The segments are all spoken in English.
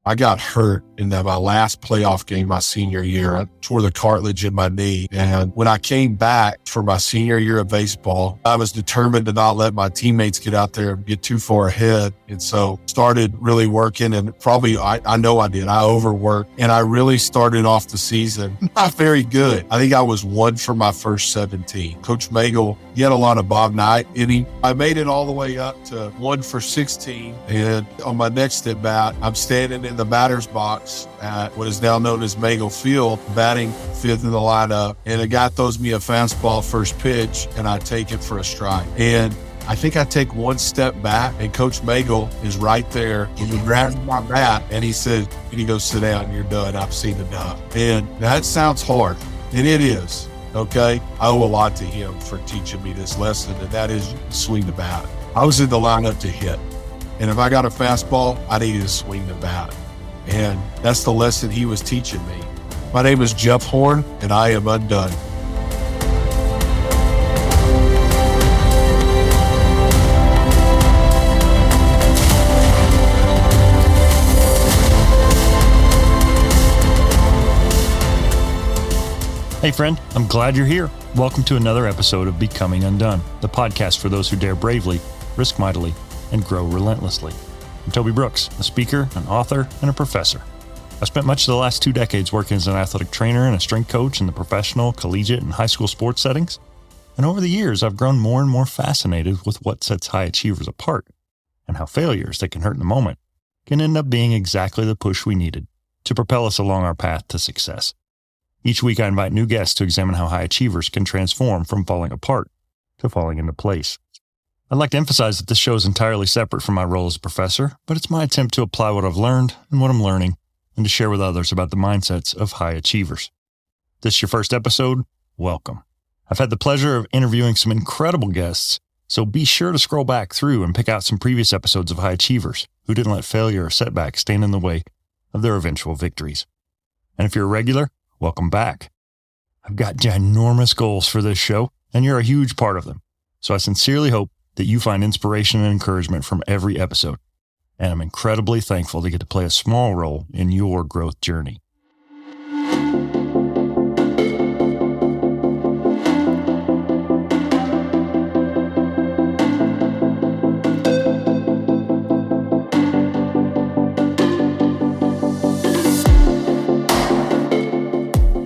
I got hurt in my last playoff game my senior year. I tore the cartilage in my knee. And when I came back for my senior year of baseball, I was determined to not let my teammates get out there and get too far ahead. And so started really working, and probably, I know I did. I overworked, and I really started off the season not very good. I think I was 1 for my first 17. Coach Magel, he had a lot of Bob Knight in him. I made it all the way up to 1 for 16. And on my next at bat, I'm standing in the batter's box at what is now known as Magel Field, batting 5th in the lineup. And a guy throws me a fastball first pitch, and I take it for a strike. And I think I take 1 step back, and Coach Magel is right there, and he grabs my bat, and he says, "You go sit down, you're done. I've seen enough." And that sounds hard, and it is, okay? I owe a lot to him for teaching me this lesson, and that is swing the bat. I was in the lineup to hit, and if I got a fastball, I needed to swing the bat. And that's the lesson he was teaching me. My name is Jeff Horn, and I am undone. Hey friend, I'm glad you're here. Welcome to another episode of Becoming UnDone, the podcast for those who dare bravely, risk mightily, and grow relentlessly. I'm Toby Brooks, a speaker, an author, and a professor. I've spent much of the last 2 decades working as an athletic trainer and a strength coach in the professional, collegiate, and high school sports settings. And over the years, I've grown more and more fascinated with what sets high achievers apart and how failures that can hurt in the moment can end up being exactly the push we needed to propel us along our path to success. Each week, I invite new guests to examine how high achievers can transform from falling apart to falling into place. I'd like to emphasize that this show is entirely separate from my role as a professor, but it's my attempt to apply what I've learned and what I'm learning and to share with others about the mindsets of high achievers. If this is your first episode, welcome. I've had the pleasure of interviewing some incredible guests, so be sure to scroll back through and pick out some previous episodes of high achievers who didn't let failure or setbacks stand in the way of their eventual victories. And if you're a regular, welcome back. I've got ginormous goals for this show, and you're a huge part of them. So I sincerely hope that you find inspiration and encouragement from every episode. And I'm incredibly thankful to get to play a small role in your growth journey.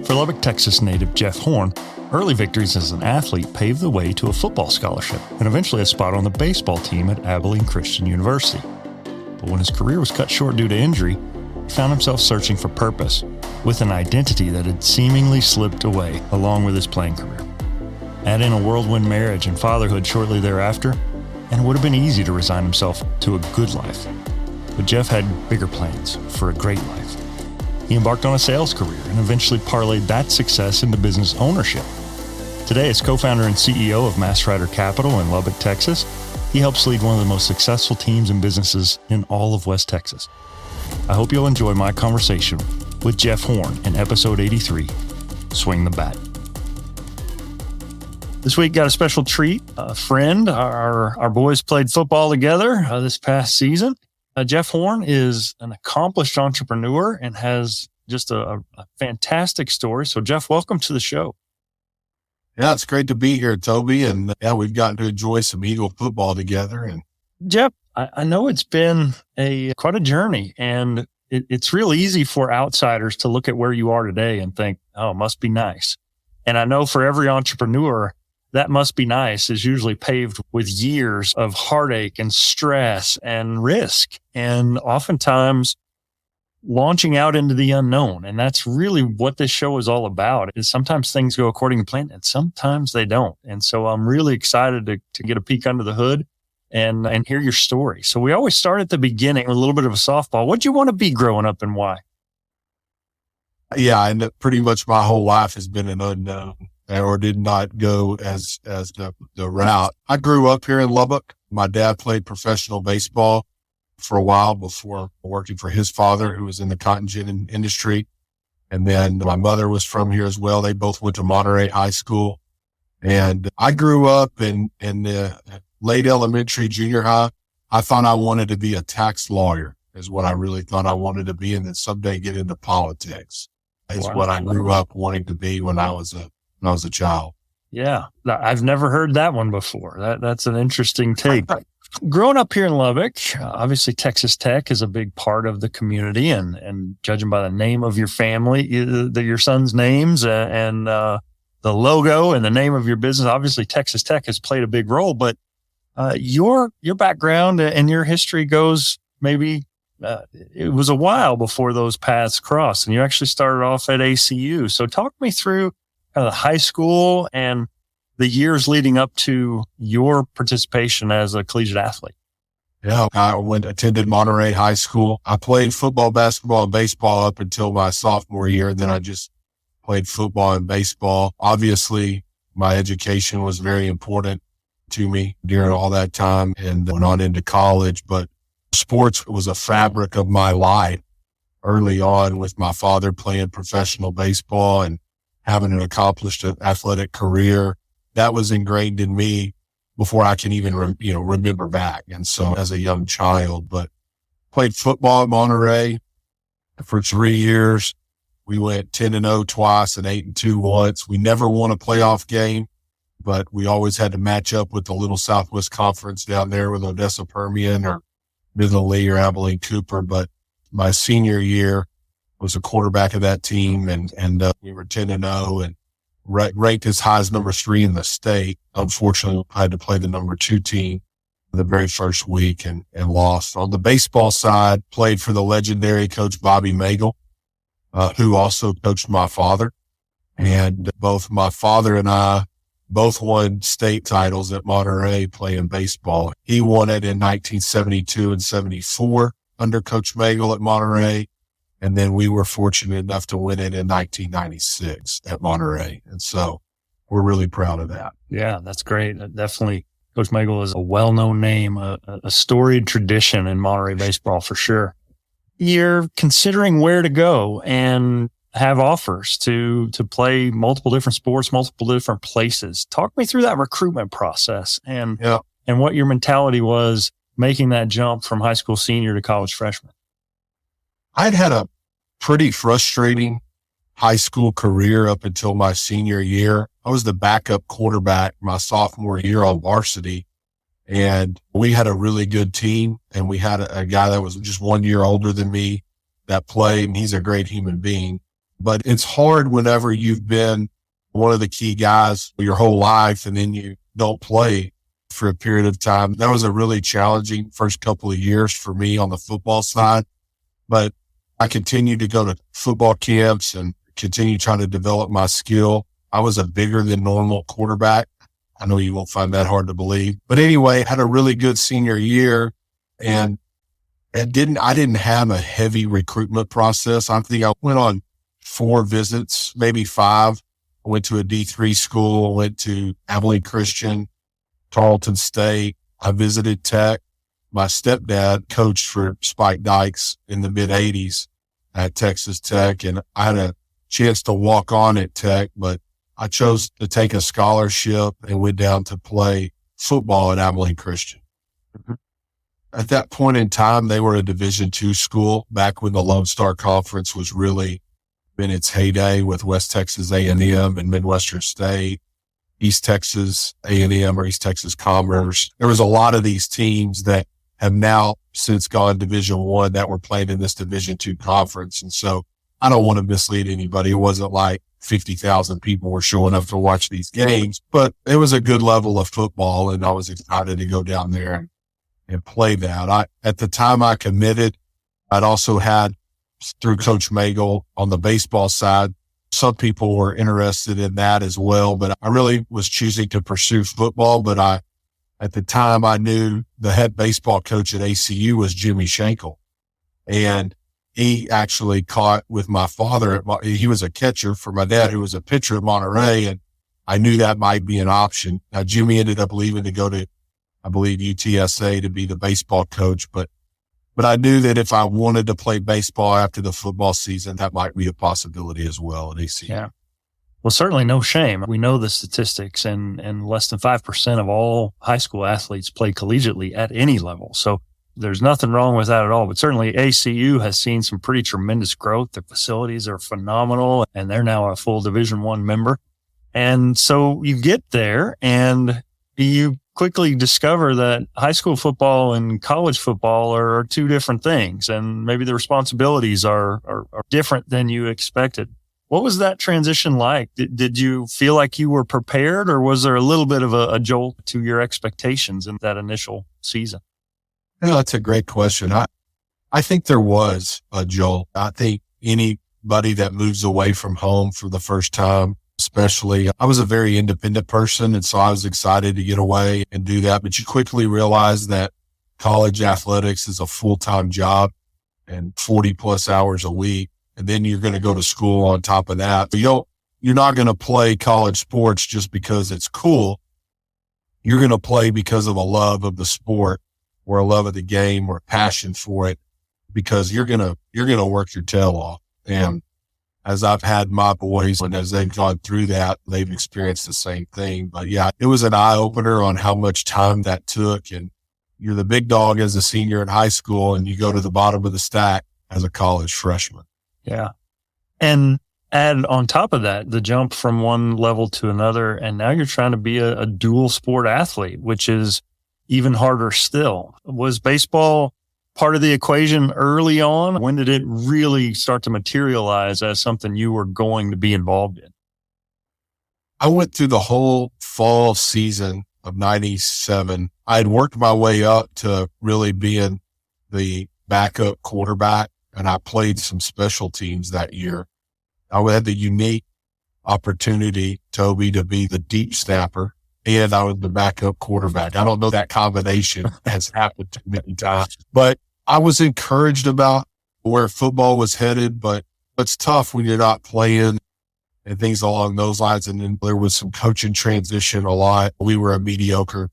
For Lubbock, Texas native Jeff Horn, early victories as an athlete paved the way to a football scholarship and eventually a spot on the baseball team at Abilene Christian University. But when his career was cut short due to injury, he found himself searching for purpose with an identity that had seemingly slipped away along with his playing career. Add in a whirlwind marriage and fatherhood shortly thereafter, and it would have been easy to resign himself to a good life. But Jeff had bigger plans for a great life. He embarked on a sales career and eventually parlayed that success into business ownership. Today, as co-founder and CEO of Mastrider Capital in Lubbock, Texas, he helps lead one of the most successful teams and businesses in all of West Texas. I hope you'll enjoy my conversation with Jeff Horn in episode 83, Swing the Bat. This week got a special treat. A friend, our boys played football together this past season. Jeff Horn is an accomplished entrepreneur and has just a fantastic story. So Jeff, welcome to the show. Yeah, it's great to be here, Toby. And yeah, we've gotten to enjoy some Eagle football together. And Jeff, I know it's been quite a journey, and it's real easy for outsiders to look at where you are today and think, oh, it must be nice. And I know for every entrepreneur, that must be nice is usually paved with years of heartache and stress and risk, and oftentimes launching out into the unknown. And that's really what this show is all about, is sometimes things go according to plan and sometimes they don't. And so I'm really excited to get a peek under the hood and hear your story. So we always start at the beginning with a little bit of a softball. What'd you want to be growing up and why? yeah, and pretty much my whole life has been an unknown, or did not go as the route. I grew up here in Lubbock. My dad played professional baseball for a while before working for his father, who was in the cotton gin industry. And then my mother was from here as well. They both went to Monterey High School. And I grew up in the late elementary, junior high. I thought I wanted to be a tax lawyer. is what I really thought I wanted to be. And then someday get into politics is Wow. what I grew up wanting to be when I was a child. Yeah. I've never heard that one before. That's an interesting take. Growing up here in Lubbock, obviously Texas Tech is a big part of the community, and judging by the name of your family, your son's names and the logo and the name of your business, obviously Texas Tech has played a big role. But your background and your history goes maybe it was a while before those paths crossed, and you actually started off at ACU. So talk me through kind of the high school and the years leading up to your participation as a collegiate athlete. Yeah, I attended Monterey High School. I played football, basketball, and baseball up until my sophomore year. And then I just played football and baseball. Obviously, my education was very important to me during all that time and went on into college. But sports was a fabric of my life early on, with my father playing professional baseball and having an accomplished athletic career. That was ingrained in me before I can even, remember back. And so as a young child, but played football at Monterey for 3 years. We went 10-0 twice and 8-2 once. We never won a playoff game, but we always had to match up with the Little Southwest Conference down there with Odessa Permian or Midland Lee or Abilene Cooper. But my senior year was a quarterback of that team, and we were 10-0 and ranked as high as number 3 in the state. Unfortunately, I had to play the number 2 team the very first week and lost. On the baseball side, played for the legendary coach Bobby Magel, who also coached my father. And both my father and I both won state titles at Monterey playing baseball. He won it in 1972 and 74 under Coach Magel at Monterey. And then we were fortunate enough to win it in 1996 at Monterey. And so we're really proud of that. Yeah, that's great. Definitely, Coach Magel is a well-known name, a storied tradition in Monterey baseball for sure. You're considering where to go and have offers to play multiple different sports, multiple different places. Talk me through that recruitment process and what your mentality was making that jump from high school senior to college freshman. I'd had a pretty frustrating high school career up until my senior year. I was the backup quarterback my sophomore year on varsity, and we had a really good team, and we had a guy that was just 1 year older than me that played, and he's a great human being. But it's hard whenever you've been one of the key guys your whole life and then you don't play for a period of time. That was a really challenging first couple of years for me on the football side, but I continued to go to football camps and continue trying to develop my skill. I was a bigger than normal quarterback. I know you won't find that hard to believe, but anyway, had a really good senior year, and I didn't have a heavy recruitment process. I think I went on 4 visits, maybe 5. I went to a D3 school, went to Abilene Christian, Tarleton State. I visited Tech. My stepdad coached for Spike Dykes in the mid 80s at Texas Tech. And I had a chance to walk on at Tech, but I chose to take a scholarship and went down to play football at Abilene Christian. Mm-hmm. At that point in time, they were a Division II school back when the Lone Star Conference was really in its heyday with West Texas A&M and Midwestern State, East Texas A&M or East Texas Commerce. There was a lot of these teams that have now since gone Division I that were playing in this Division II conference. And so I don't want to mislead anybody. It wasn't like 50,000 people were showing up to watch these games, but it was a good level of football, and I was excited to go down there and play that. At the time I committed, I'd also had through Coach Magel on the baseball side, some people were interested in that as well, but I really was choosing to pursue football. But at the time I knew the head baseball coach at ACU was Jimmy Schenkel, and he actually caught with my father. He was a catcher for my dad, who was a pitcher at Monterey, and I knew that might be an option. Now, Jimmy ended up leaving to go to, I believe, UTSA to be the baseball coach, but I knew that if I wanted to play baseball after the football season, that might be a possibility as well at ACU. Yeah. Well, certainly no shame. We know the statistics, and less than 5% of all high school athletes play collegiately at any level. So there's nothing wrong with that at all. But certainly ACU has seen some pretty tremendous growth. Their facilities are phenomenal, and they're now a full Division I member. And so you get there and you quickly discover that high school football and college football are two different things. And maybe the responsibilities are different than you expected. What was that transition like? Did you feel like you were prepared, or was there a little bit of a jolt to your expectations in that initial season? That's a great question. I think there was a jolt. I think anybody that moves away from home for the first time, especially, I was a very independent person. And so I was excited to get away and do that. But you quickly realize that college athletics is a full-time job and 40 plus hours a week. And then you're going to go to school on top of that. You're not going to play college sports just because it's cool. You're going to play because of a love of the sport or a love of the game or a passion for it, because you're going to work your tail off. And as I've had my boys, and as they've gone through that, they've experienced the same thing. But yeah, it was an eye opener on how much time that took. And you're the big dog as a senior in high school, and you go to the bottom of the stack as a college freshman. Yeah. And add on top of that, the jump from one level to another. And now you're trying to be a dual sport athlete, which is even harder still. Was baseball part of the equation early on? When did it really start to materialize as something you were going to be involved in? I went through the whole fall season of 97. I had worked my way up to really being the backup quarterback, and I played some special teams that year. I had the unique opportunity, Toby, to be the deep snapper, and I was the backup quarterback. I don't know, that combination has happened too many times, but I was encouraged about where football was headed, but it's tough when you're not playing and things along those lines. And then there was some coaching transition a lot. We were a mediocre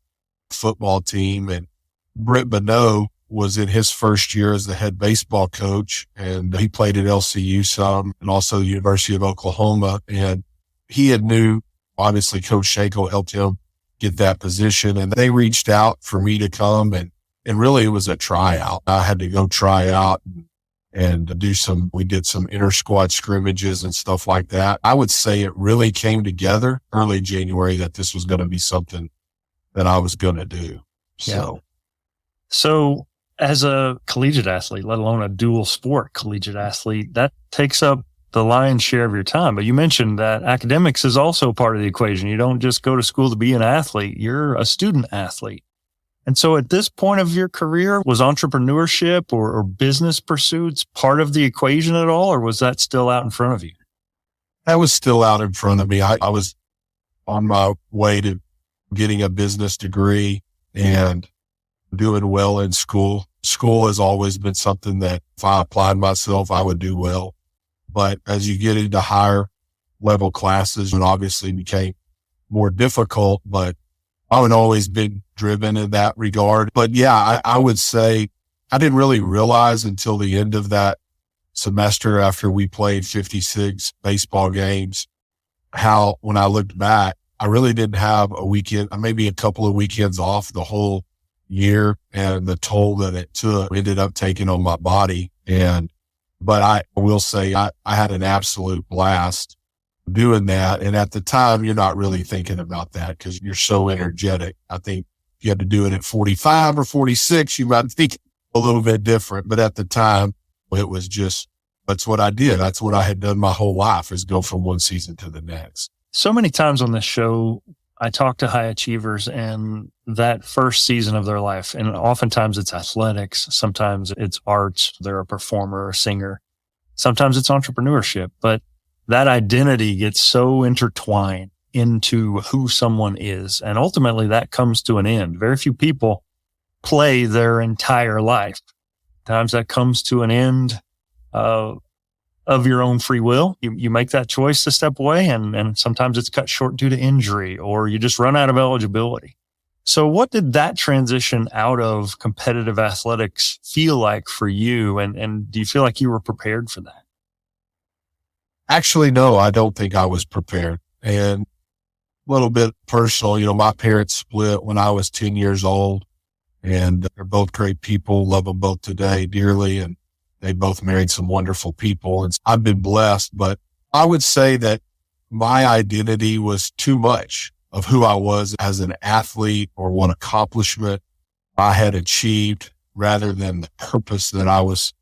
football team, and Brett Bonneau was in his first year as the head baseball coach, and he played at LCU some and also the University of Oklahoma. And he had knew, obviously Coach Shanko helped him get that position, and they reached out for me to come, and really it was a tryout. I had to go try out and we did some inter squad scrimmages and stuff like that. I would say it really came together early January that this was going to be something that I was going to do. So as a collegiate athlete, let alone a dual sport collegiate athlete, that takes up the lion's share of your time. But you mentioned that academics is also part of the equation. You don't just go to school to be an athlete. You're a student athlete. And so at this point of your career, was entrepreneurship or business pursuits part of the equation at all, or was that still out in front of you? That was still out in front of me. I was on my way to getting a business degree and doing well in school. School has always been something that if I applied myself, I would do well. But as you get into higher level classes, it obviously became more difficult, but I would always been driven in that regard. But yeah, I would say I didn't really realize until the end of that semester after we played 56 baseball games, how when I looked back, I really didn't have a weekend, maybe a couple of weekends off the whole year, and the toll that it took ended up taking on my body. But I will say I had an absolute blast doing that. And at the time, you're not really thinking about that because you're so energetic. I think if you had to do it at 45 or 46, you might think a little bit different. But at the time, it was just, that's what I did. That's what I had done my whole life, is go from one season to the next. So many times on this show, I talk to high achievers and that first season of their life, and oftentimes it's athletics. Sometimes it's arts. They're a performer or singer. Sometimes it's entrepreneurship, but that identity gets so intertwined into who someone is. And ultimately that comes to an end. Very few people play their entire life. Times that comes to an end of your own free will. You make that choice to step away, and sometimes it's cut short due to injury, or you just run out of eligibility. So what did that transition out of competitive athletics feel like for you? And do you feel like you were prepared for that? Actually, no, I don't think I was prepared. And a little bit personal, my parents split when I was 10 years old. and they're both great people. Love them both today dearly. And they both married some wonderful people. And I've been blessed, but I would say that my identity was too much of who I was as an athlete or what accomplishment I had achieved rather than the purpose that I was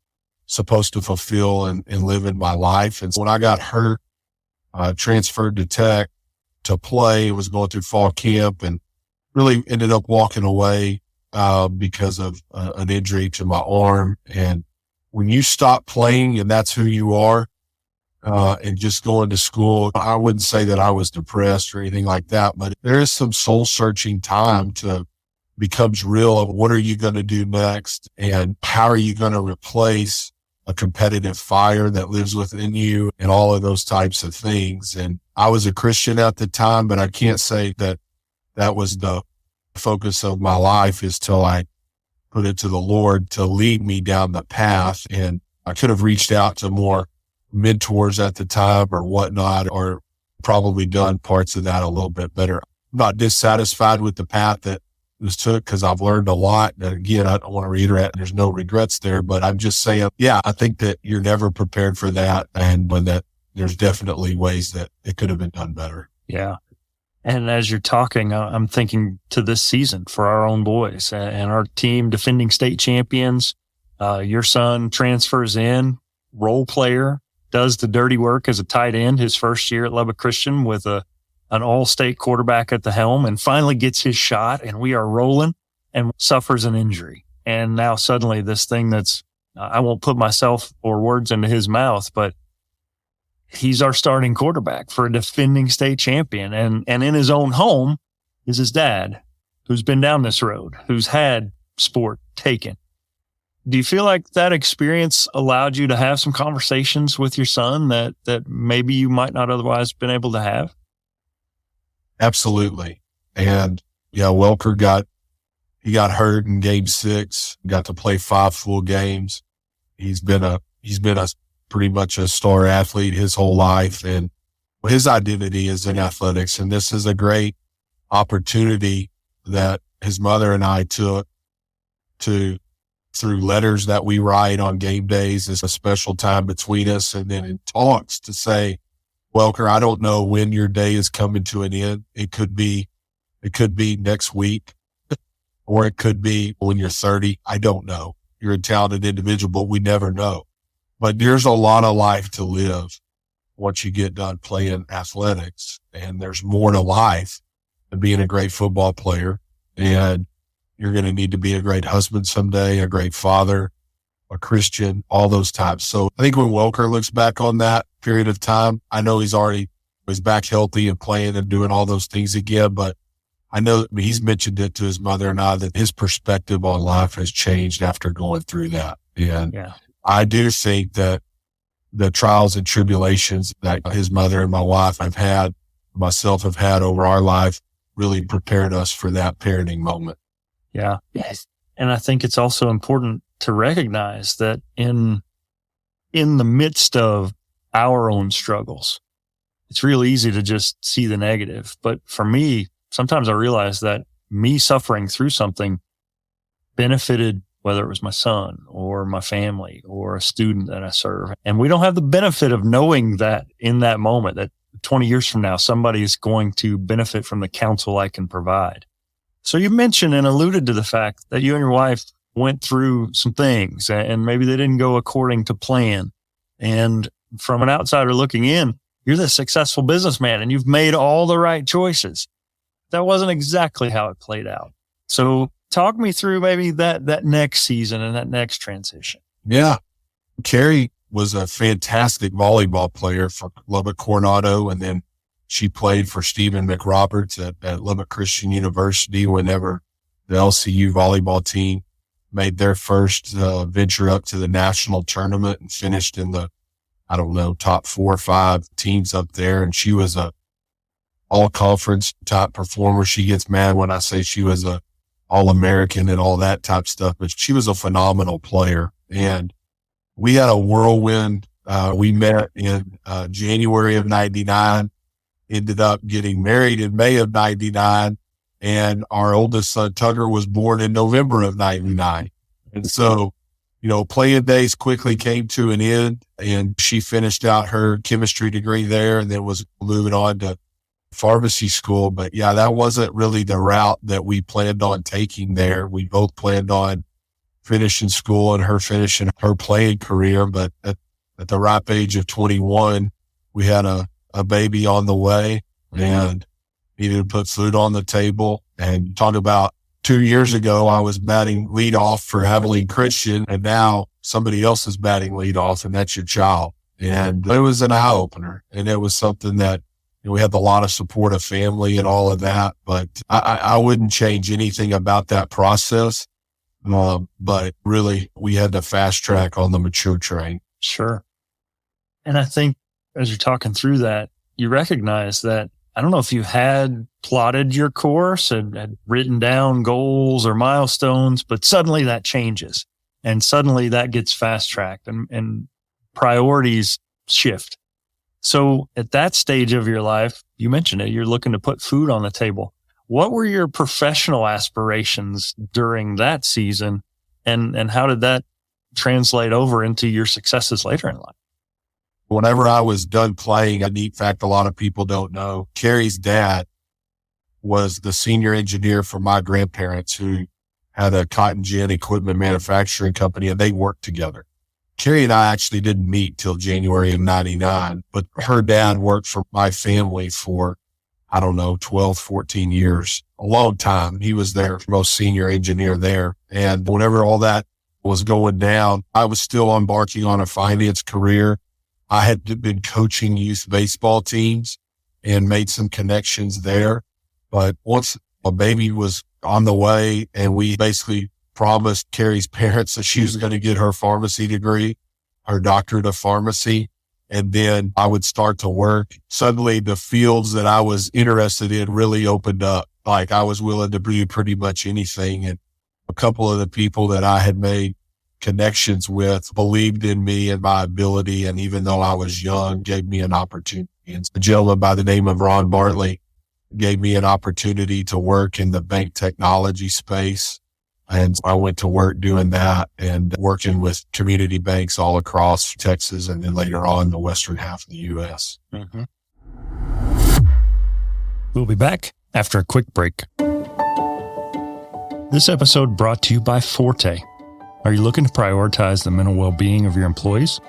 supposed to fulfill and live in my life. And so when I got hurt, transferred to Tech to play, was going through fall camp and really ended up walking away because of an injury to my arm. And when you stop playing and that's who you are, and just going to school, I wouldn't say that I was depressed or anything like that, but there is some soul searching time to becomes real of what are you going to do next and how are you going to replace a competitive fire that lives within you and all of those types of things. And I was a Christian at the time, but I can't say that that was the focus of my life is till I put it to the Lord to lead me down the path. And I could have reached out to more mentors at the time or whatnot, or probably done parts of that a little bit better. I'm not dissatisfied with the path that was took because I've learned a lot. And again, I don't want to reiterate, there's no regrets there, but I'm just saying, yeah, I think that you're never prepared for that. And when that there's definitely ways that it could have been done better. Yeah. And as you're talking, I'm thinking to this season for our own boys and our team defending state champions. Your son transfers in, role player, does the dirty work as a tight end his first year at Lubbock Christian with an all-state quarterback at the helm, and finally gets his shot, and we are rolling, and suffers an injury. And now suddenly this thing that's, I won't put myself or words into his mouth, but he's our starting quarterback for a defending state champion. And in his own home is his dad, who's been down this road, who's had sport taken. Do you feel like that experience allowed you to have some conversations with your son that maybe you might not otherwise been able to have? Absolutely. And yeah, Welker got hurt in game 6, got to play 5 full games. He's been a pretty much a star athlete his whole life. And his identity is in athletics. And this is a great opportunity that his mother and I took through letters that we write on game days as a special time between us. And then in talks to say, Welker, I don't know when your day is coming to an end. It could be next week, or it could be when you're 30. I don't know. You're a talented individual, but we never know. But there's a lot of life to live once you get done playing athletics. And there's more to life than being a great football player. And you're going to need to be a great husband someday, a great father, a Christian, all those types. So I think when Welker looks back on that period of time, I know he's back healthy and playing and doing all those things again, but I know he's mentioned it to his mother and I that his perspective on life has changed after going through that. And yeah. I do think that the trials and tribulations that his mother and my wife have had over our life really prepared us for that parenting moment. Yeah. Yes. And I think it's also important to recognize that in the midst of our own struggles, it's real easy to just see the negative. But for me, sometimes I realize that me suffering through something benefited, whether it was my son or my family or a student that I serve. And we don't have the benefit of knowing that in that moment, that 20 years from now, somebody is going to benefit from the counsel I can provide. So you mentioned and alluded to the fact that you and your wife went through some things and maybe they didn't go according to plan. And from an outsider looking in, you're the successful businessman and you've made all the right choices. That wasn't exactly how it played out. So talk me through maybe that next season and that next transition. Yeah. Carrie was a fantastic volleyball player for Lubbock Coronado, and then she played for Stephen McRoberts at Lubbock Christian University whenever the LCU volleyball team made their first venture up to the national tournament and finished in the, top 4 or 5 teams up there. And she was a all-conference type performer. She gets mad when I say she was a All-American and all that type stuff, but she was a phenomenal player. And we had a whirlwind. We met in January of 99, ended up getting married in May of 99. And our oldest son, Tucker, was born in November of 99. And so, playing days quickly came to an end, and she finished out her chemistry degree there and then was moving on to pharmacy school. But yeah, that wasn't really the route that we planned on taking there. We both planned on finishing school and her finishing her playing career. But at the ripe age of 21, we had a baby on the way and needed to put food on the table. And talk about 2 years ago, I was batting leadoff for Abilene Christian, and now somebody else is batting leadoff, and that's your child. And it was an eye opener, and it was something that we had a lot of support of family and all of that. But I wouldn't change anything about that process. But really, we had to fast track on the mature train. Sure. And I think as you're talking through that, you recognize that, I don't know if you had plotted your course and had written down goals or milestones, but suddenly that changes and suddenly that gets fast tracked and priorities shift. So at that stage of your life, you mentioned it, you're looking to put food on the table. What were your professional aspirations during that season, and how did that translate over into your successes later in life? Whenever I was done playing, a neat fact a lot of people don't know, Carrie's dad was the senior engineer for my grandparents, who had a cotton gin equipment manufacturing company, and they worked together. Carrie and I actually didn't meet till January of 99, but her dad worked for my family for, 12, 14 years, a long time. He was their most senior engineer there. And whenever all that was going down, I was still embarking on a finance career. I had been coaching youth baseball teams and made some connections there. But once a baby was on the way, and we basically promised Carrie's parents that she was going to get her pharmacy degree, her doctorate of pharmacy, and then I would start to work. Suddenly the fields that I was interested in really opened up. Like, I was willing to do pretty much anything. And a couple of the people that I had made connections with believed in me and my ability. And even though I was young, gave me an opportunity. And a gentleman by the name of Ron Bartley gave me an opportunity to work in the bank technology space. And I went to work doing that and working with community banks all across Texas, and then later on the western half of the U.S. Mm-hmm. We'll be back after a quick break. This episode brought to you by Forte. Are you looking to prioritize the mental well-being of your employees?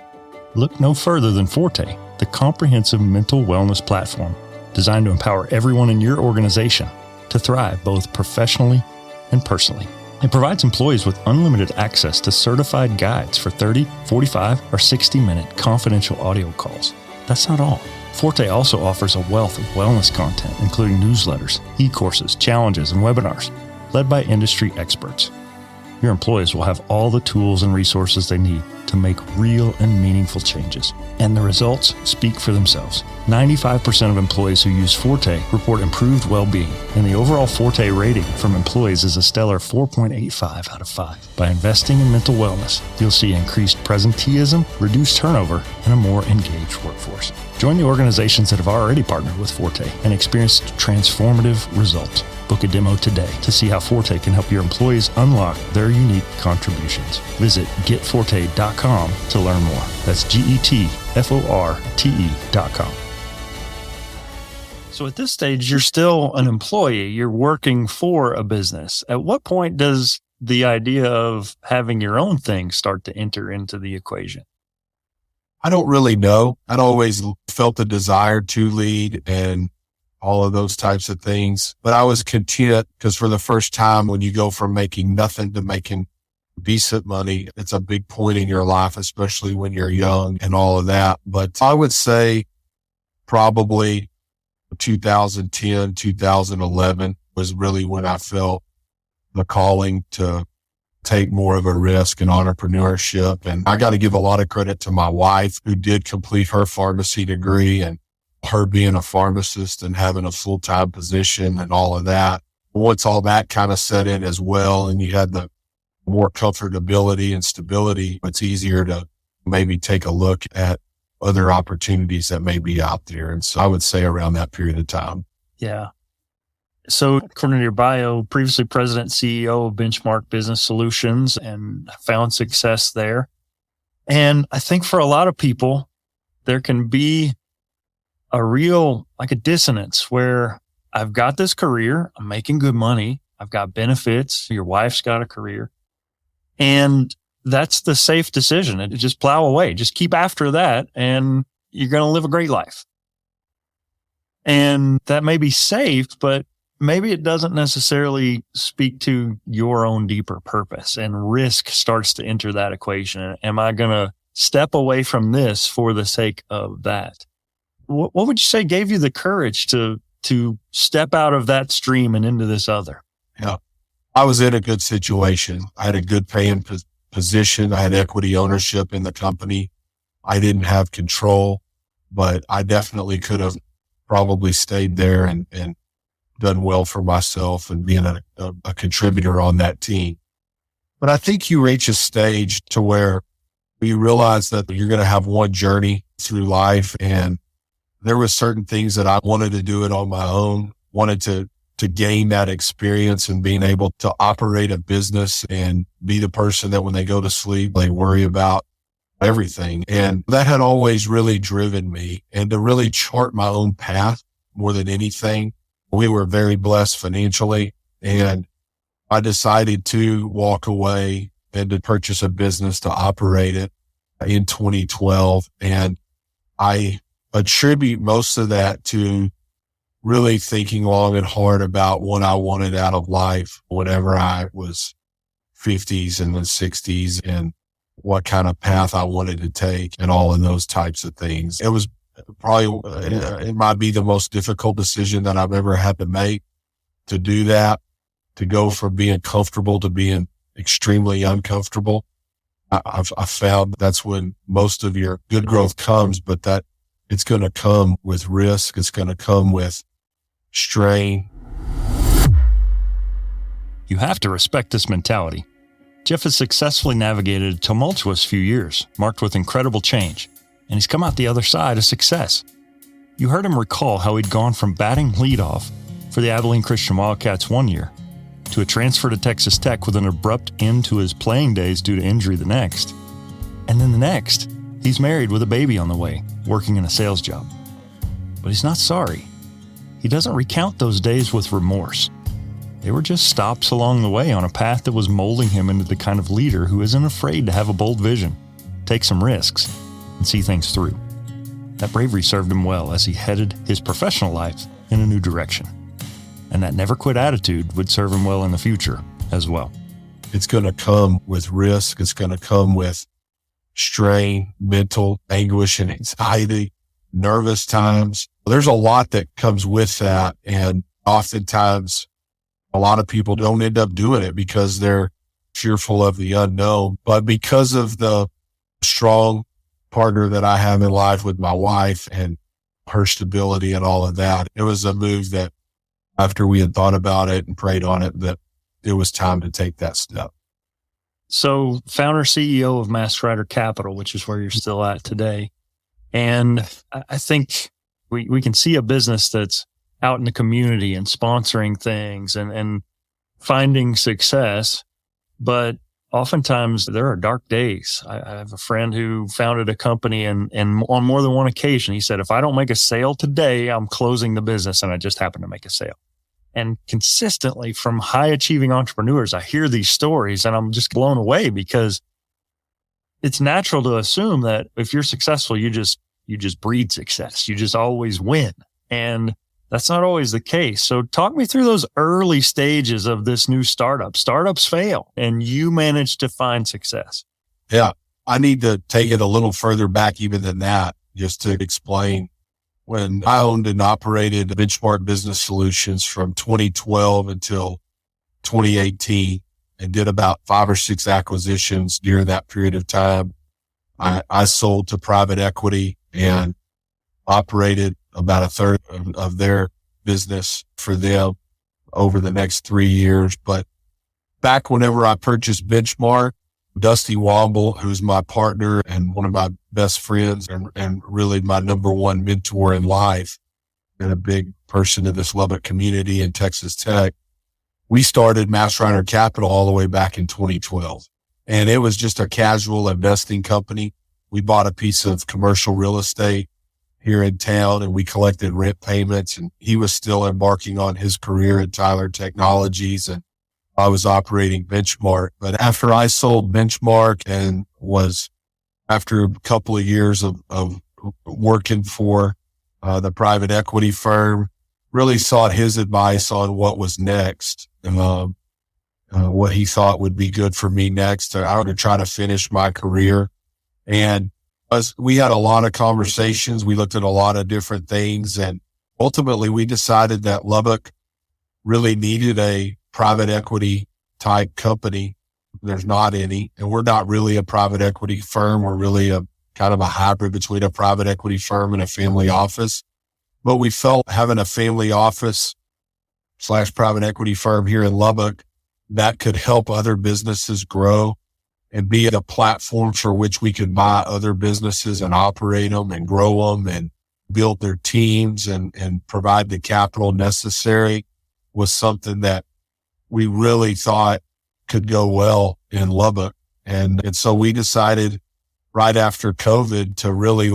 Look no further than Forte, the comprehensive mental wellness platform designed to empower everyone in your organization to thrive both professionally and personally. It provides employees with unlimited access to certified guides for 30, 45, or 60-minute confidential audio calls. That's not all. Forte also offers a wealth of wellness content, including newsletters, e-courses, challenges, and webinars led by industry experts. Your employees will have all the tools and resources they need to make real and meaningful changes. And the results speak for themselves. 95% of employees who use Forte report improved well-being, and the overall Forte rating from employees is a stellar 4.85 out of 5. By investing in mental wellness, you'll see increased presenteeism, reduced turnover, and a more engaged workforce. Join the organizations that have already partnered with Forte and experienced transformative results. Book a demo today to see how Forte can help your employees unlock their unique contributions. Visit getforte.com to learn more. That's GETFORTE.com. So at this stage, you're still an employee. You're working for a business. At what point does the idea of having your own thing start to enter into the equation? I don't really know. I'd always felt the desire to lead and all of those types of things. But I was content because for the first time, when you go from making nothing to making decent money, it's a big point in your life, especially when you're young and all of that. But I would say probably 2010, 2011 was really when I felt the calling to take more of a risk in entrepreneurship. And I got to give a lot of credit to my wife, who did complete her pharmacy degree, and her being a pharmacist and having a full-time position and all of that. Once all that kind of set in as well, and you had the more comfortability and stability, it's easier to maybe take a look at other opportunities that may be out there. And so I would say around that period of time. Yeah. So according to your bio, previously president and CEO of Benchmark Business Solutions and found success there. And I think for a lot of people, there can be a real, like a dissonance where I've got this career, I'm making good money, I've got benefits, your wife's got a career, and that's the safe decision. And just plow away, just keep after that, and you're going to live a great life. And that may be safe, but maybe it doesn't necessarily speak to your own deeper purpose, and risk starts to enter that equation. Am I going to step away from this for the sake of that? What would you say gave you the courage to step out of that stream and into this other? Yeah, I was in a good situation. I had a good paying position. I had equity ownership in the company. I didn't have control, but I definitely could have probably stayed there and done well for myself and being a contributor on that team. But I think you reach a stage to where you realize that you're going to have one journey through life. And there were certain things that I wanted to do it on my own, wanted to gain that experience and being able to operate a business and be the person that when they go to sleep, they worry about everything. And that had always really driven me, and to really chart my own path more than anything. We were very blessed financially, and I decided to walk away and to purchase a business to operate it in 2012. And I attribute most of that to really thinking long and hard about what I wanted out of life whenever I was 50s and then 60s, and what kind of path I wanted to take and all of those types of things. It was probably, it might be the most difficult decision that I've ever had to make, to do that, to go from being comfortable to being extremely uncomfortable. I've found that's when most of your good growth comes, but that it's going to come with risk. It's going to come with strain. You have to respect this mentality. Jeff has successfully navigated a tumultuous few years, marked with incredible change, and he's come out the other side a success. You heard him recall how he'd gone from batting leadoff for the Abilene Christian Wildcats one year to a transfer to Texas Tech with an abrupt end to his playing days due to injury the next. And then the next, he's married with a baby on the way, working in a sales job. But he's not sorry. He doesn't recount those days with remorse. They were just stops along the way on a path that was molding him into the kind of leader who isn't afraid to have a bold vision, take some risks, and see things through. That bravery served him well as he headed his professional life in a new direction. And that never quit attitude would serve him well in the future as well. It's going to come with risk. It's going to come with strain, mental anguish and anxiety, nervous times. There's a lot that comes with that. And oftentimes, a lot of people don't end up doing it because they're fearful of the unknown. But because of the strong partner that I have in life with my wife and her stability and all of that, it was a move that after we had thought about it and prayed on it, that it was time to take that step. So founder, CEO of Mastrider Capital, which is where you're still at today. And I think we can see a business that's out in the community and sponsoring things and finding success. But oftentimes there are dark days. I have a friend who founded a company and on more than one occasion, he said, if I don't make a sale today, I'm closing the business. And I just happened to make a sale. And consistently from high achieving entrepreneurs, I hear these stories and I'm just blown away, because it's natural to assume that if you're successful, you just breed success. You just always win. And that's not always the case. So talk me through those early stages of this new startup. Startups fail and you managed to find success. Yeah. I need to take it a little further back even than that, just to explain. When I owned and operated Benchmark Business Solutions from 2012 until 2018 and did about 5 or 6 acquisitions during that period of time, I sold to private equity and operated about a third of their business for them over the next 3 years. But back whenever I purchased Benchmark, Dusty Womble, who's my partner and one of my best friends and really my number one mentor in life, and a big person in this Lubbock community in Texas Tech. We started Mastrider Capital all the way back in 2012. And it was just a casual investing company. We bought a piece of commercial real estate here in town and we collected rent payments, and he was still embarking on his career at Tyler Technologies and I was operating Benchmark. But after I sold Benchmark and after a couple of years of working for the private equity firm, really sought his advice on what was next, what he thought would be good for me next. I would try to finish my career. And we had a lot of conversations. We looked at a lot of different things. And ultimately, we decided that Lubbock really needed a private equity type company. There's not any. And we're not really a private equity firm. We're really a kind of a hybrid between a private equity firm and a family office. But we felt having a family office / private equity firm here in Lubbock that could help other businesses grow and be a platform for which we could buy other businesses and operate them and grow them and build their teams and provide the capital necessary was something that we really thought could go well in Lubbock. And so we decided right after COVID to really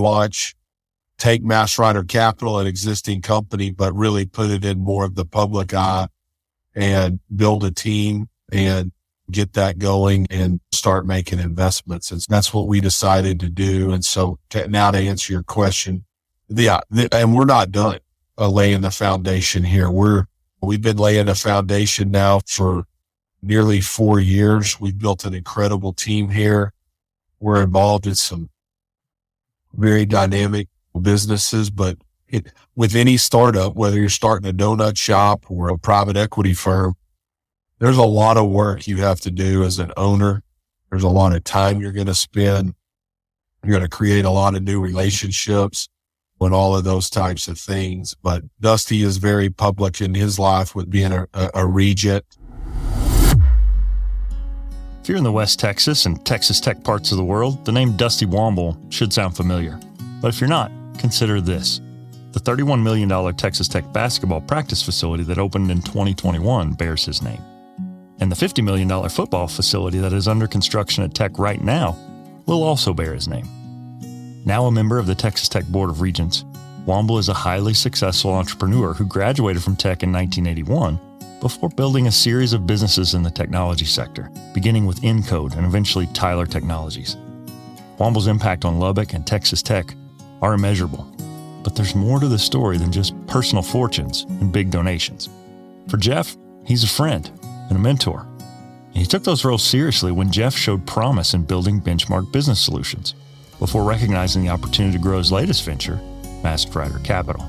take Mastrider Capital, an existing company, but really put it in more of the public eye and build a team and get that going and start making investments. And that's what we decided to do. And so now to answer your question, and we're not done laying the foundation here. We've been laying a foundation now for nearly 4 years. We've built an incredible team here. We're involved in some very dynamic businesses, but with any startup, whether you're starting a donut shop or a private equity firm, there's a lot of work you have to do as an owner. There's a lot of time you're going to spend. You're going to create a lot of new relationships and all of those types of things. But Dusty is very public in his life with being a regent. If you're in the West Texas and Texas Tech parts of the world, the name Dusty Womble should sound familiar. But if you're not, consider this. The $31 million Texas Tech basketball practice facility that opened in 2021 bears his name. And the $50 million football facility that is under construction at Tech right now will also bear his name. Now a member of the Texas Tech Board of Regents, Womble is a highly successful entrepreneur who graduated from Tech in 1981 before building a series of businesses in the technology sector, beginning with Encode and eventually Tyler Technologies. Womble's impact on Lubbock and Texas Tech are immeasurable, but there's more to the story than just personal fortunes and big donations. For Jeff, he's a friend and a mentor, and he took those roles seriously when Jeff showed promise in building Benchmark Business Solutions before recognizing the opportunity to grow his latest venture, Mastrider Capital.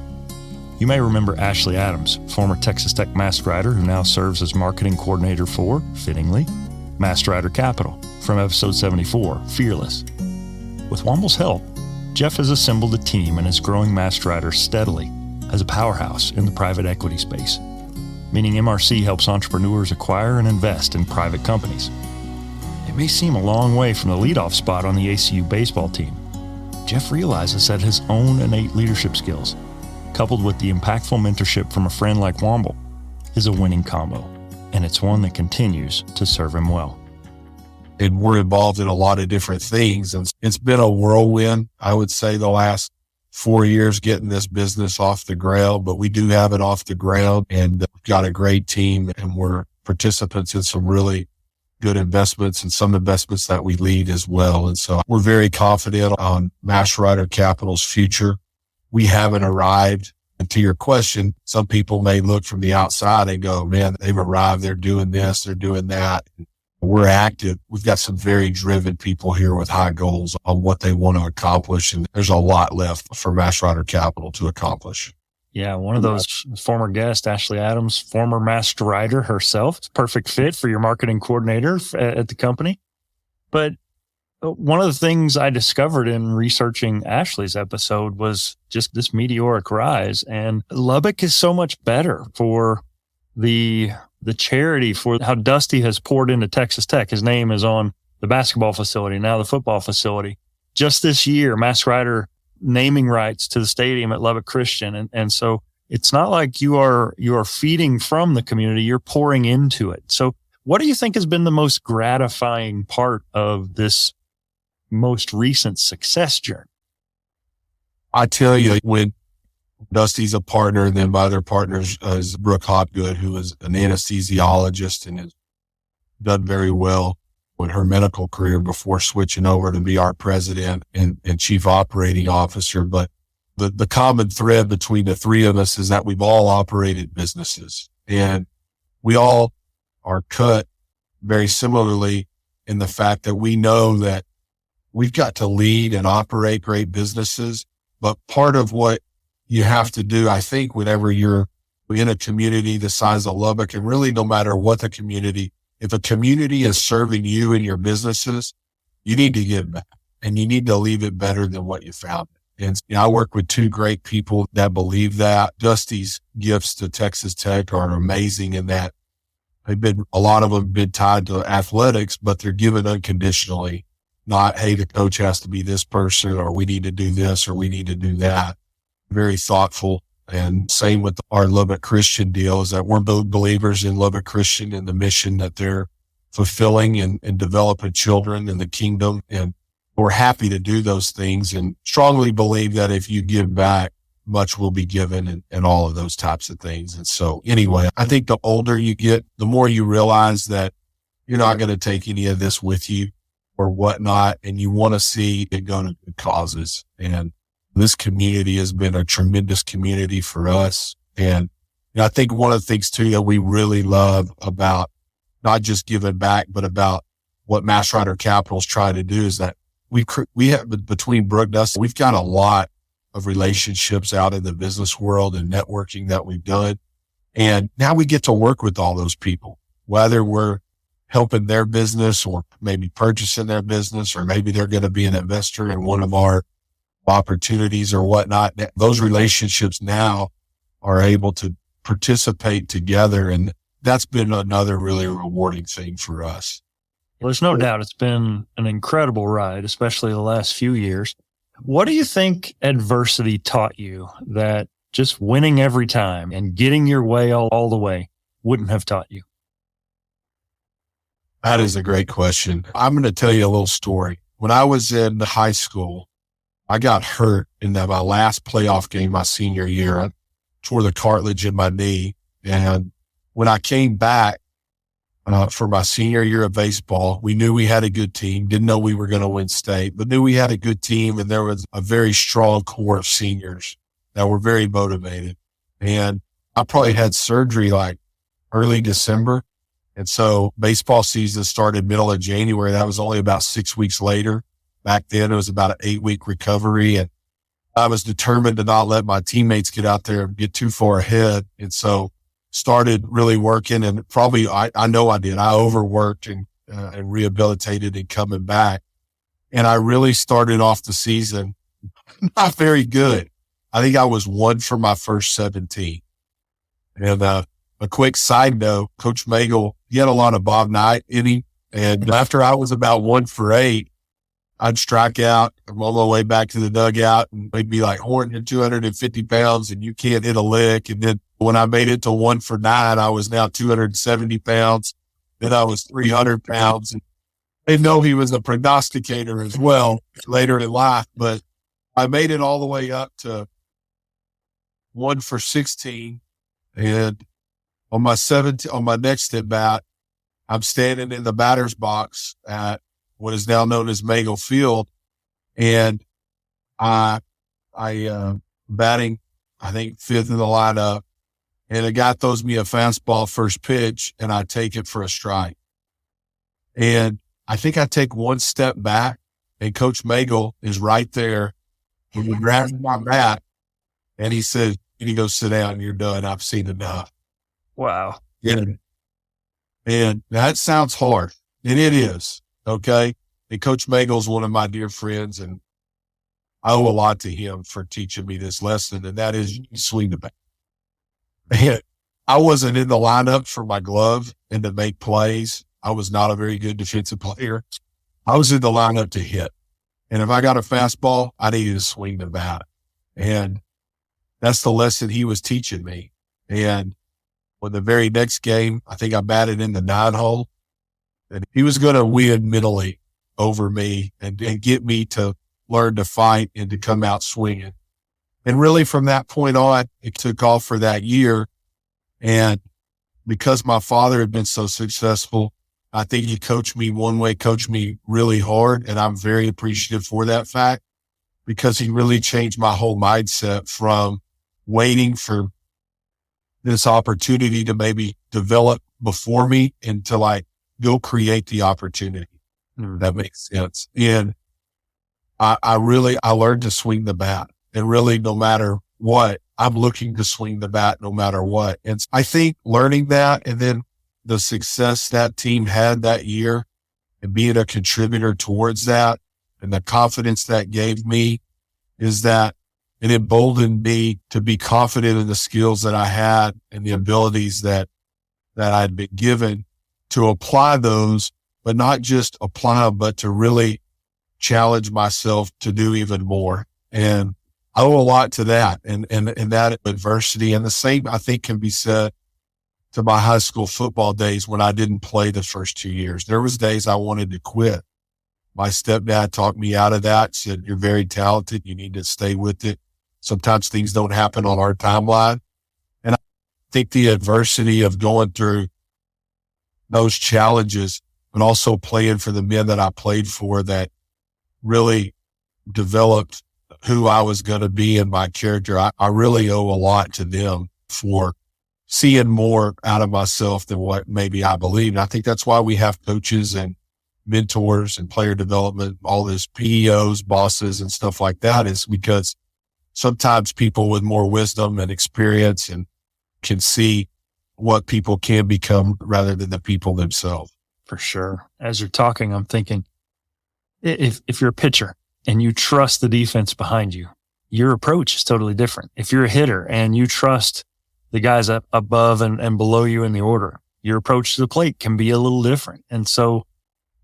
You may remember Ashley Adams, former Texas Tech Mastrider who now serves as marketing coordinator for, fittingly, Mastrider Capital from episode 74, Fearless. With Womble's help, Jeff has assembled a team and is growing Mastrider steadily as a powerhouse in the private equity space, meaning MRC helps entrepreneurs acquire and invest in private companies. It may seem a long way from the leadoff spot on the ACU baseball team. Jeff realizes that his own innate leadership skills, coupled with the impactful mentorship from a friend like Womble, is a winning combo, and it's one that continues to serve him well. And we're involved in a lot of different things. And it's been a whirlwind, I would say, the last 4 years getting this business off the ground, but we do have it off the ground and we've got a great team and we're participants in some really good investments and some investments that we lead as well. And so we're very confident on Mastrider Capital's future. We haven't arrived. And to your question, some people may look from the outside and go, man, they've arrived. They're doing this, they're doing that. We're active. We've got some very driven people here with high goals on what they want to accomplish. And there's a lot left for Mastrider Capital to accomplish. Yeah, one of those former guests, Ashley Adams, former Mastrider herself. It's a perfect fit for your marketing coordinator at the company. But one of the things I discovered in researching Ashley's episode was just this meteoric rise. And Lubbock is so much better for the charity, for how Dusty has poured into Texas Tech. His name is on the basketball facility, now the football facility. Just this year, Mastrider naming rights to the stadium at Lubbock Christian. And so it's not like you are feeding from the community, you're pouring into it. So what do you think has been the most gratifying part of this most recent success journey? I tell you, when Dusty's a partner, and then my other partners is Brooke Hopgood, who is an anesthesiologist and has done very well with her medical career before switching over to be our president and chief operating officer. But the common thread between the three of us is that we've all operated businesses, and we all are cut very similarly in the fact that we know that we've got to lead and operate great businesses. But part of what you have to do, I think, whenever you're in a community the size of Lubbock, and really no matter what the community, if a community is serving you and your businesses, you need to give back, and you need to leave it better than what you found. And I work with two great people that believe that. Dusty's gifts to Texas Tech are amazing in that a lot of them have been tied to athletics, but they're given unconditionally. Not, hey, the coach has to be this person, or we need to do this, or we need to do that. Very thoughtful. And same with our Lubbock Christian deal, is that we're both believers in Lubbock Christian and the mission that they're fulfilling and developing children in the kingdom. And we're happy to do those things, and strongly believe that if you give back, much will be given, and all of those types of things. And so anyway, I think the older you get, the more you realize that you're not going to take any of this with you or whatnot, and you want to see it go to good causes. And this community has been a tremendous community for us. And I think one of the things too that we really love about not just giving back, but about what Mass Rider Capital is trying to do is that we have, between Brooke and us, we've got a lot of relationships out in the business world and networking that we've done. And now we get to work with all those people, whether we're helping their business or maybe purchasing their business, or maybe they're going to be an investor in one of our opportunities or whatnot. Those relationships now are able to participate together. And that's been another really rewarding thing for us. Well, there's no doubt it's been an incredible ride, especially the last few years. What do you think adversity taught you that just winning every time and getting your way all the way wouldn't have taught you? That is a great question. I'm going to tell you a little story. When I was in high school, I got hurt in my last playoff game my senior year. I tore the cartilage in my knee. And when I came back for my senior year of baseball, we knew we had a good team. Didn't know we were going to win state, but knew we had a good team. And there was a very strong core of seniors that were very motivated. And I probably had surgery like early December. And so baseball season started middle of January. That was only about 6 weeks later. Back then, it was about an 8-week recovery. And I was determined to not let my teammates get out there and get too far ahead. And so started really working, and probably, I know I did. I overworked and rehabilitated and coming back. And I really started off the season not very good. I think I was 1 for my first 17. And a quick side note, Coach Magel, he had a lot of Bob Knight in him. And after I was about 1 for 8, I'd strike out. I'm on my way back to the dugout, and they'd be like, Horton, you're 250 pounds and you can't hit a lick. And then when I made it to 1 for 9, I was now 270 pounds. Then I was 300 pounds. And they know he was a prognosticator as well later in life, but I made it all the way up to 1 for 16. And on my next at bat, I'm standing in the batter's box at what is now known as Magel Field. And I batting, I think 5th in the lineup, and a guy throws me a fastball first pitch, and I take it for a strike. And I think I take 1 step back, and Coach Magel is right there, and he grabs my bat, and he says, "You need to go sit down. You're done. I've seen enough." Wow. Yeah. And that sounds hard, and it is. Okay. And Coach Magel's one of my dear friends, and I owe a lot to him for teaching me this lesson. And that is, you swing the bat. And I wasn't in the lineup for my glove and to make plays. I was not a very good defensive player. I was in the lineup to hit. And if I got a fastball, I needed to swing the bat. And that's the lesson he was teaching me. And when the very next game, I think I batted in the 9-hole, and he was going to win mentally over me and get me to learn to fight and to come out swinging. And really from that point on, it took off for that year. And because my father had been so successful, I think he coached me one way, coached me really hard. And I'm very appreciative for that fact, because he really changed my whole mindset from waiting for this opportunity to maybe develop before me until I go create the opportunity. That makes sense. And I learned to swing the bat, and really no matter what, I'm looking to swing the bat no matter what. And I think learning that, and then the success that team had that year and being a contributor towards that, and the confidence that gave me, is that it emboldened me to be confident in the skills that I had and the abilities that I'd been given, to apply those, but not just apply them, but to really challenge myself to do even more. And I owe a lot to that and that adversity. And the same, I think, can be said to my high school football days when I didn't play the first 2 years. There was days I wanted to quit. My stepdad talked me out of that, said, "You're very talented. You need to stay with it. Sometimes things don't happen on our timeline." And I think the adversity of going through those challenges, but also playing for the men that I played for, that really developed who I was going to be and my character. I really owe a lot to them for seeing more out of myself than what maybe I believed. And I think that's why we have coaches and mentors and player development, all this PEOs, bosses and stuff like that, is because sometimes people with more wisdom and experience and can see what people can become rather than the people themselves. For sure. As you're talking, I'm thinking, if you're a pitcher and you trust the defense behind you, your approach is totally different. If you're a hitter and you trust the guys up above and below you in the order, your approach to the plate can be a little different. And so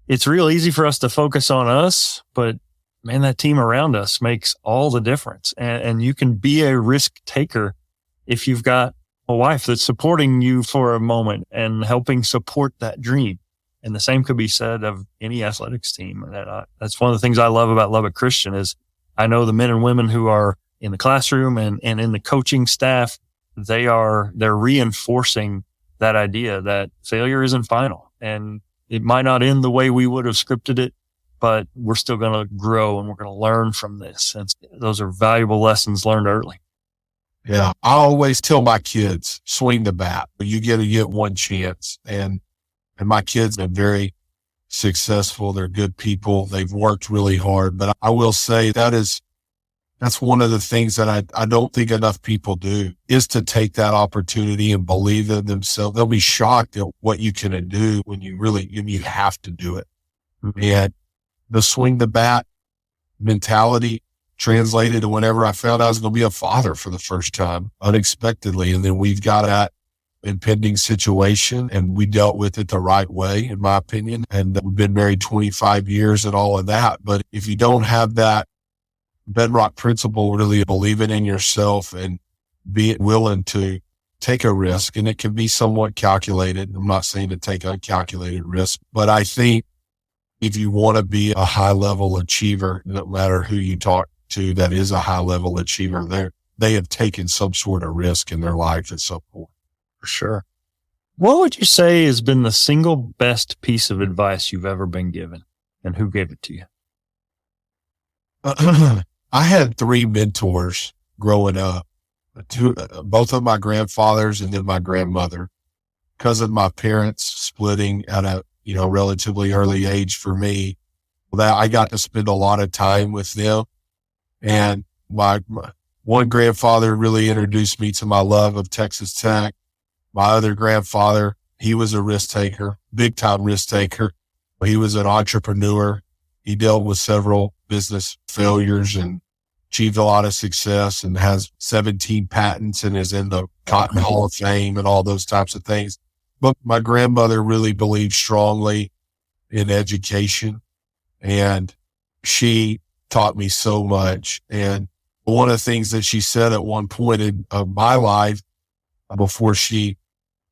it's real easy for us to focus on us, but man, that team around us makes all the difference. And you can be a risk taker if you've got a wife that's supporting you for a moment and helping support that dream. And the same could be said of any athletics team. That's one of the things I love about Lubbock Christian is I know the men and women who are in the classroom and in the coaching staff, they're reinforcing that idea that failure isn't final, and it might not end the way we would have scripted it, but we're still going to grow and we're going to learn from this. And those are valuable lessons learned early. Yeah. I always tell my kids, swing the bat, but you get one chance. And my kids have been very successful. They're good people. They've worked really hard, but I will say that's one of the things that I don't think enough people do, is to take that opportunity and believe in themselves. They'll be shocked at what you can do when you have to do it. Mm-hmm. And the swing the bat mentality translated to whenever I found I was going to be a father for the first time unexpectedly. And then we've got that impending situation and we dealt with it the right way, in my opinion. And we've been married 25 years and all of that. But if you don't have that bedrock principle, really believing in yourself and being willing to take a risk, and it can be somewhat calculated. I'm not saying to take uncalculated risk, but I think if you want to be a high level achiever, no matter who you talk to that is a high level achiever, they have taken some sort of risk in their life at some point. For sure. What would you say has been the single best piece of advice you've ever been given, and who gave it to you? I had 3 mentors growing up, both of my grandfathers and then my grandmother, because of my parents splitting at a relatively early age for me. That I got to spend a lot of time with them. And my one grandfather really introduced me to my love of Texas Tech. My other grandfather, he was a risk taker, big time risk taker. He was an entrepreneur. He dealt with several business failures and achieved a lot of success and has 17 patents and is in the Cotton Hall of Fame and all those types of things. But my grandmother really believed strongly in education, and she taught me so much. And One of the things that she said at one point in my life before she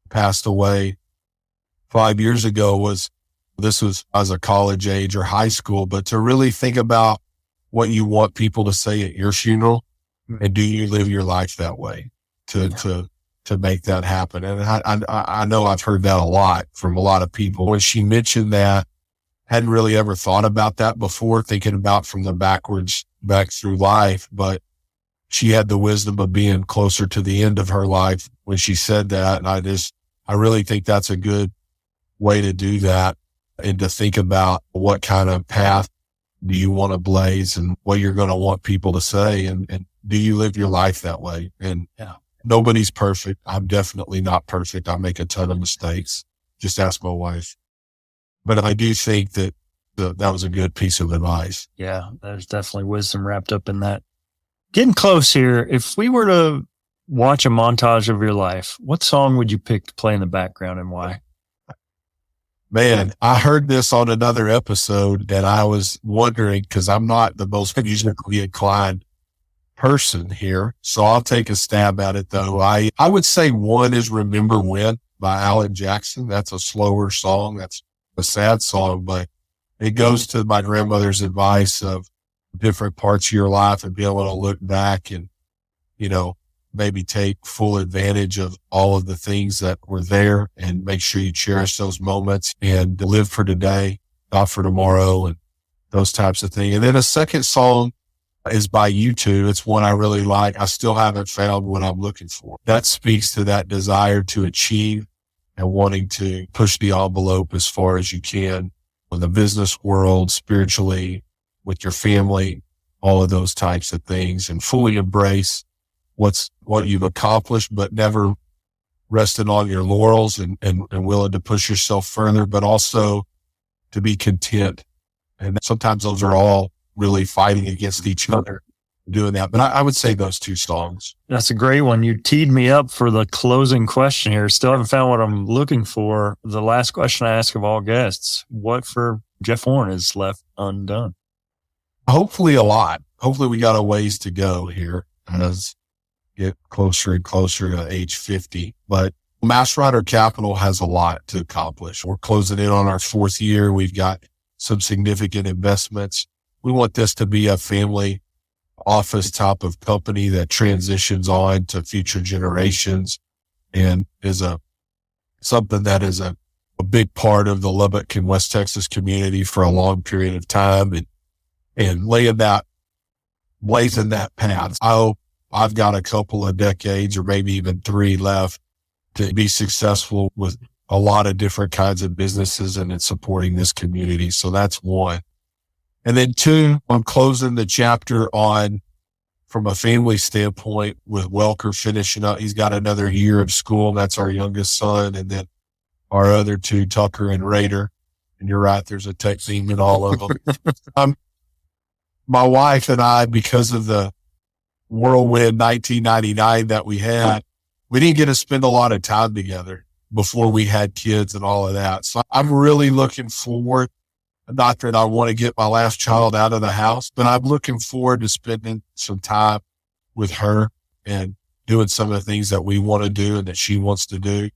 passed away 5 years ago was, this was as a college age or high school, but to really think about what you want people to say at your funeral, and do you live your life that way to make that happen? And I know I've heard that a lot from a lot of people. When she mentioned that, hadn't really ever thought about that before, thinking about from the back through life, but she had the wisdom of being closer to the end of her life when she said that. And I really think that's a good way to do that, and to think about what kind of path do you want to blaze and what you're going to want people to say, and do you live your life that way? And nobody's perfect. I'm definitely not perfect. I make a ton of mistakes. Just ask my wife. But I do think that that was a good piece of advice. Yeah, there's definitely wisdom wrapped up in that. Getting close here. If we were to watch a montage of your life, what song would you pick to play in the background, and why? Man, I heard this on another episode, and I was wondering, because I'm not the most musically inclined person here, so I'll take a stab at it though. I would say one is Remember When by Alan Jackson. That's a slower song. That's a sad song, but it goes to my grandmother's advice of different parts of your life and be able to look back and, maybe take full advantage of all of the things that were there, and make sure you cherish those moments and live for today, not for tomorrow, and those types of things. And then a second song is by U2. It's one I really like. I still haven't found what I'm looking for. That speaks to that desire to achieve and wanting to push the envelope as far as you can in the business world, spiritually, with your family, all of those types of things, and fully embrace what you've accomplished, but never resting on your laurels, and willing to push yourself further, but also to be content. And sometimes those are all really fighting against each other doing that. But I would say those two songs. That's a great one. You teed me up for the closing question here. Still haven't found what I'm looking for. The last question I ask of all guests: what for Jeff Warren is left undone? Hopefully a lot. Hopefully we got a ways to go here as get closer and closer to age 50. But Mass Rider Capital has a lot to accomplish. We're closing in on our 4th year. We've got some significant investments. We want this to be a family office type of company that transitions on to future generations, and is something that is a big part of the Lubbock and West Texas community for a long period of time, and blazing that path. I hope I've got a couple of decades, or maybe even 3 left, to be successful with a lot of different kinds of businesses and in supporting this community. So that's one. And then 2, I'm closing the chapter on, from a family standpoint, with Welker finishing up. He's got another year of school. That's our youngest son. And then our other 2, Tucker and Raider. And you're right, there's a tech theme in all of them. My wife and I, because of the whirlwind 1999 that we had, we didn't get to spend a lot of time together before we had kids and all of that. So I'm really looking forward, not that I want to get my last child out of the house, but I'm looking forward to spending some time with her and doing some of the things that we want to do and that she wants to do,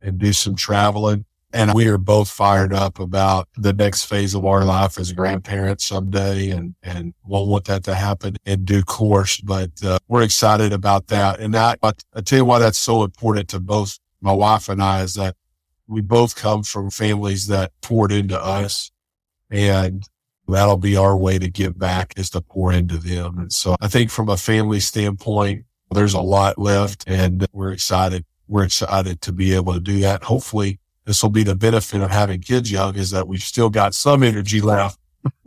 and do some traveling. And we are both fired up about the next phase of our life as grandparents someday, and we'll want that to happen in due course. But we're excited about that. And I tell you why that's so important to both my wife and I, is that we both come from families that poured into us, and that'll be our way to give back, is to pour into them. And so I think from a family standpoint, there's a lot left, and we're excited. We're excited to be able to do that. Hopefully, this will be the benefit of having kids young, is that we've still got some energy left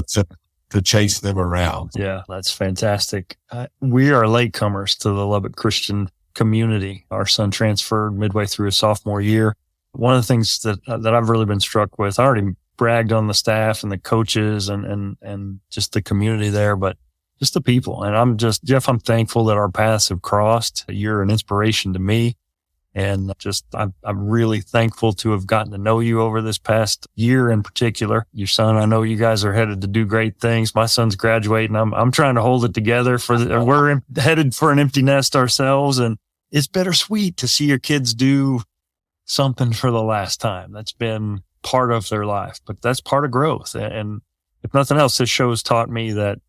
to chase them around. Yeah, that's fantastic. We are latecomers to the Lubbock Christian community. Our son transferred midway through his sophomore year. One of the things that I've really been struck with, I already bragged on the staff and the coaches and just the community there, but just the people. And Jeff, I'm thankful that our paths have crossed. You're an inspiration to me. And I'm really thankful to have gotten to know you over this past year in particular. Your son, I know you guys are headed to do great things. My son's graduating. I'm trying to hold it together we're headed for an empty nest ourselves. And it's bittersweet to see your kids do something for the last time. That's been part of their life, but that's part of growth. And if nothing else, this show has taught me that,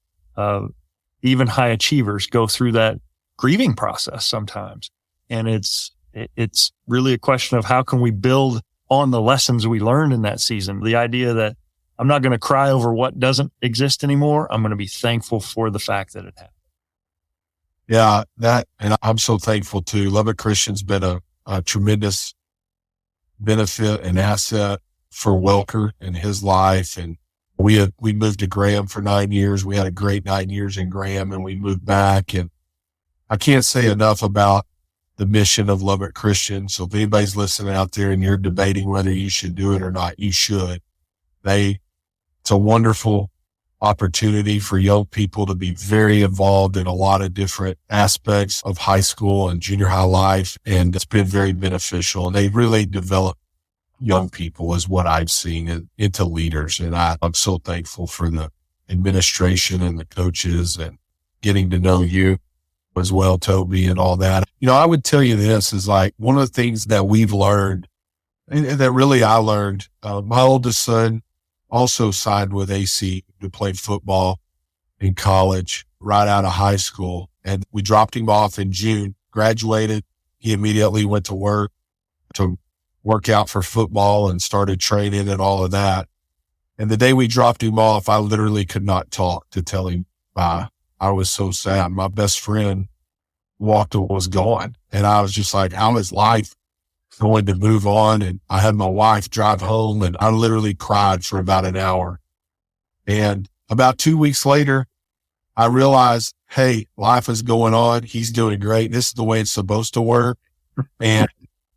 even high achievers go through that grieving process sometimes. And it's really a question of how can we build on the lessons we learned in that season. The idea that I'm not going to cry over what doesn't exist anymore. I'm going to be thankful for the fact that it happened. Yeah, and I'm so thankful too. Lubbock Christian's been a tremendous benefit and asset for Welker in his life. And we moved to Graham for 9 years. We had a great 9 years in Graham, and we moved back. And I can't say enough about the mission of Lubbock Christian. So if anybody's listening out there and you're debating whether you should do it or not, you should. It's a wonderful opportunity for young people to be very involved in a lot of different aspects of high school and junior high life. And it's been very beneficial. And they really develop young people is what I've seen into leaders. And I'm so thankful for the administration and the coaches and getting to know you as well, Toby, and all that. I would tell you this is like one of the things that we've learned and that really I learned. My oldest son also signed with AC to play football in college right out of high school. And we dropped him off in June, graduated. He immediately went to work out for football and started training and all of that. And the day we dropped him off, I literally could not talk to tell him bye. I was so sad. My best friend was gone. And I was just like, how is life going to move on? And I had my wife drive home, and I literally cried for about an hour. And about 2 weeks later, I realized, hey, life is going on. He's doing great. This is the way it's supposed to work. And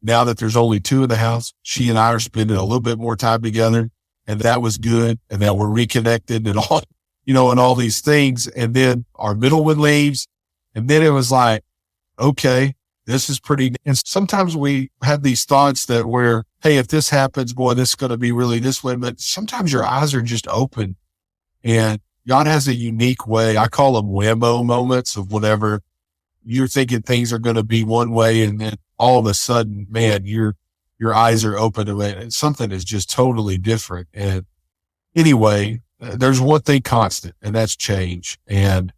now that there's only two in the house, she and I are spending a little bit more time together, and that was good. And that we're reconnected and all, and all these things. And then our middle one leaves. And then it was like, okay, this is pretty. And sometimes we have these thoughts that hey, if this happens, boy, this is going to be really this way. But sometimes your eyes are just open, and God has a unique way. I call them whammo moments of whenever you're thinking things are going to be one way, and then all of a sudden, man, your eyes are open to it, and something is just totally different. And anyway, there's one thing constant, and that's change. And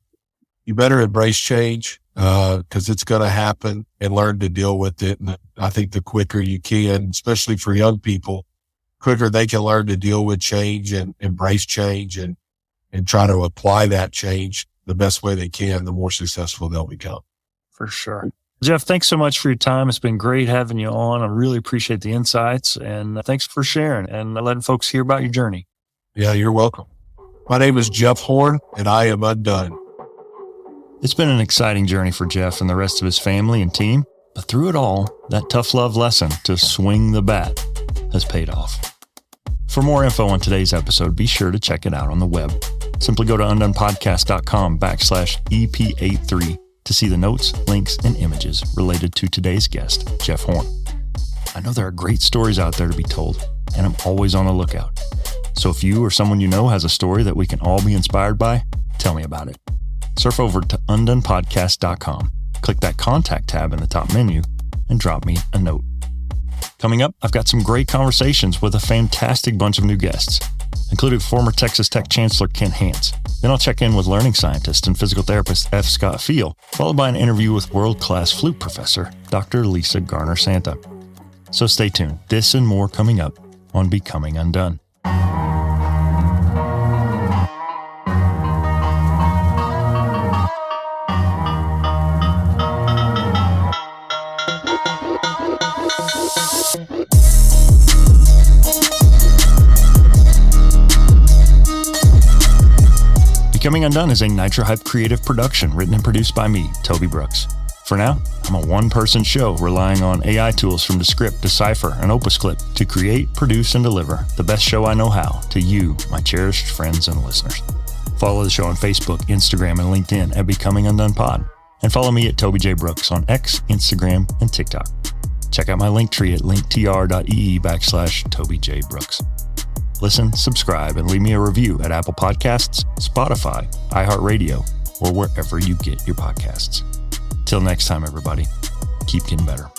you better embrace change, because it's going to happen, and learn to deal with it. And I think the quicker you can, especially for young people, quicker they can learn to deal with change and embrace change and try to apply that change the best way they can, the more successful they'll become. For sure. Jeff, thanks so much for your time. It's been great having you on. I really appreciate the insights, and thanks for sharing and letting folks hear about your journey. Yeah, you're welcome. My name is Jeff Horn, and I am undone. It's been an exciting journey for Jeff and the rest of his family and team, but through it all, that tough love lesson to swing the bat has paid off. For more info on today's episode, be sure to check it out on the web. Simply go to undonepodcast.com/EP83 to see the notes, links, and images related to today's guest, Jeff Horn. I know there are great stories out there to be told, and I'm always on the lookout. So if you or someone you know has a story that we can all be inspired by, tell me about it. Surf over to undonepodcast.com, click that contact tab in the top menu, and drop me a note. Coming up, I've got some great conversations with a fantastic bunch of new guests, including former Texas Tech Chancellor Ken Hance. Then I'll check in with learning scientist and physical therapist F. Scott Field, followed by an interview with world-class flute professor Dr. Lisa Garner-Santa. So stay tuned. This and more coming up on Becoming Undone. Becoming Undone is a Nitro Hype creative production written and produced by me, Toby Brooks. For now, I'm a one-person show relying on AI tools from Descript, Decipher, and Opus Clip to create, produce, and deliver the best show I know how to you, my cherished friends and listeners. Follow the show on Facebook, Instagram, and LinkedIn at Becoming Undone Pod, and follow me at Toby J. Brooks on X, Instagram, and TikTok. Check out my link tree at linktr.ee/Toby J. Brooks. Listen, subscribe, and leave me a review at Apple Podcasts, Spotify, iHeartRadio, or wherever you get your podcasts. Till next time, everybody, keep getting better.